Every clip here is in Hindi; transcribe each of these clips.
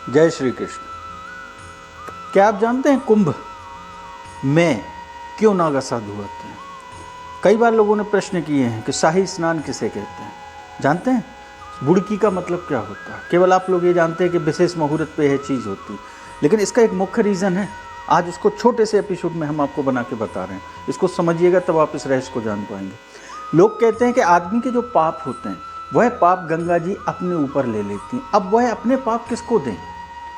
जय श्री कृष्ण। क्या आप जानते हैं कुंभ में क्यों नागा साधु होते हैं? कई बार लोगों ने प्रश्न किए हैं कि शाही स्नान किसे कहते हैं। जानते हैं बुड़की का मतलब क्या होता है? केवल आप लोग ये जानते हैं कि विशेष मुहूर्त पे यह चीज़ होती है, लेकिन इसका एक मुख्य रीज़न है। आज इसको छोटे से एपिसोड में हम आपको बना के बता रहे हैं। इसको समझिएगा तब आप इस रहस्य को जान पाएंगे। लोग कहते हैं कि आदमी के जो पाप होते हैं वह पाप गंगा जी अपने ऊपर ले लेती हैं। अब वह अपने पाप किसको दें?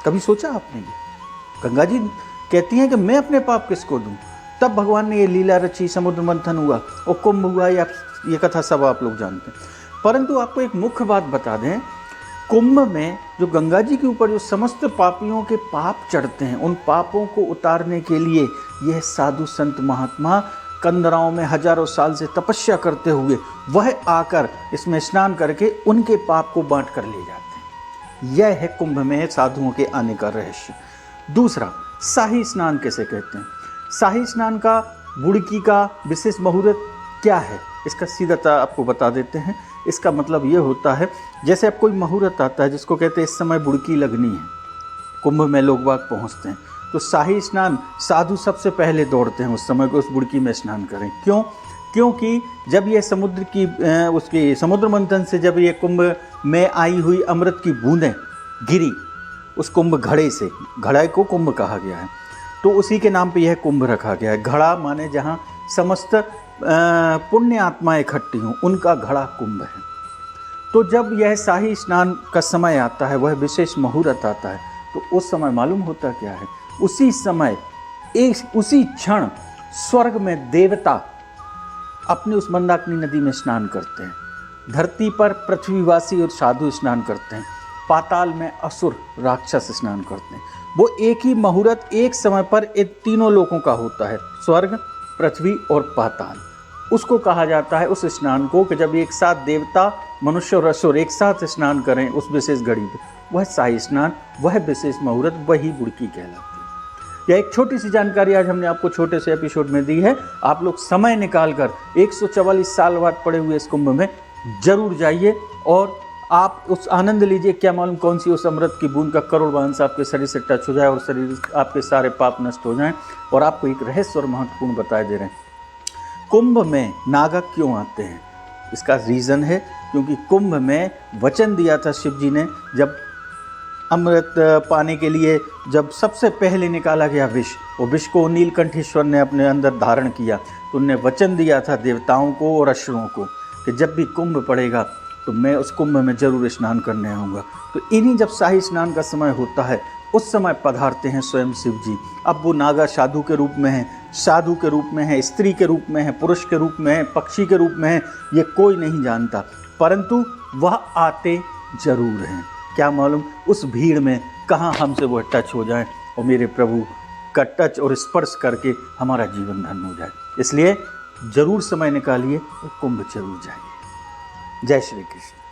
कभी सोचा आपने ये? गंगा जी कहती हैं कि मैं अपने पाप किसको दूं? तब भगवान ने ये लीला रची, समुद्र मंथन हुआ और कुंभ हुआ। ये कथा सब आप लोग जानते हैं। परंतु आपको एक मुख्य बात बता दें, कुंभ में जो गंगा जी के ऊपर जो समस्त पापियों के पाप चढ़ते हैं, उन पापों को उतारने के लिए यह साधु संत महात्मा कंदराओं में हजारों साल से तपस्या करते हुए वह आकर इसमें स्नान करके उनके पाप को बांट कर ले जाते हैं। यह है कुंभ में साधुओं के आने का रहस्य। दूसरा, शाही स्नान किसे कहते हैं? शाही स्नान का बुड़की का विशेष मुहूर्त क्या है, इसका सीधा आपको बता देते हैं। इसका मतलब ये होता है, जैसे अब कोई मुहूर्त आता है जिसको कहते हैं इस समय बुड़की लगनी है, कुंभ में लोग बाग पहुँचते हैं, तो शाही स्नान साधु सबसे पहले दौड़ते हैं उस समय को उस बुड़की में स्नान करें। क्यों? क्योंकि जब ये समुद्र की उसकी समुद्र मंथन से जब ये कुंभ में आई हुई अमृत की बूंदें गिरी उस कुंभ घड़े से, घड़ा को कुंभ कहा गया है, तो उसी के नाम पे यह कुंभ रखा गया है। घड़ा माने जहाँ समस्त पुण्य आत्माएं इकट्ठी हों, उनका घड़ा कुंभ है। तो जब यह शाही स्नान का समय आता है, वह विशेष मुहूर्त आता है, तो उस समय मालूम होता क्या है? उसी समय उसी क्षण स्वर्ग में देवता अपनी उस मंदाकिनी नदी में स्नान करते हैं, धरती पर पृथ्वीवासी और साधु स्नान करते हैं, पाताल में असुर राक्षस स्नान करते हैं। वो एक ही मुहूर्त एक समय पर एक तीनों लोगों का होता है, स्वर्ग, पृथ्वी और पाताल। उसको कहा जाता है उस स्नान को कि जब एक साथ देवता, मनुष्य और असुर एक साथ स्नान करें उस विशेष घड़ी पर, वह शाही स्नान, वह विशेष मुहूर्त, वही बुड़की कहलाती है। यह एक छोटी सी जानकारी आज हमने आपको छोटे से एपिसोड में दी है। आप लोग समय निकालकर 144 साल बाद पड़े हुए इस कुंभ में जरूर जाइए और आप उस आनंद लीजिए। क्या मालूम कौन सी उस अमृत की बूंद का करोड़ वंश आपके शरीर से टच हो जाए और शरीर आपके सारे पाप नष्ट हो जाएं। और आपको एक रहस्य और महत्वपूर्ण बताए दे रहे हैं, कुंभ में नागा क्यों आते हैं? इसका रीज़न है क्योंकि कुंभ में वचन दिया था शिव जी ने, जब अमृत पाने के लिए जब सबसे पहले निकाला गया विष, वो विष को नीलकंठेश्वर ने अपने अंदर धारण किया, तो उनने वचन दिया था देवताओं को और असुरों को कि जब भी कुंभ पड़ेगा तो मैं उस कुंभ में जरूर स्नान करने आऊँगा। तो इन्हीं जब शाही स्नान का समय होता है उस समय पधारते हैं स्वयं शिव जी। अब वो नागा साधु के रूप में है, साधु के रूप में है, स्त्री के रूप में है, पुरुष के रूप में है, पक्षी के रूप में है, ये कोई नहीं जानता, परंतु वह आते जरूर हैं। क्या मालूम उस भीड़ में कहाँ हमसे वो टच हो जाए और मेरे प्रभु का टच और स्पर्श करके हमारा जीवन धन्य हो जाए। इसलिए जरूर समय निकालिए और कुंभ जरूर जाइए। जय श्री कृष्ण।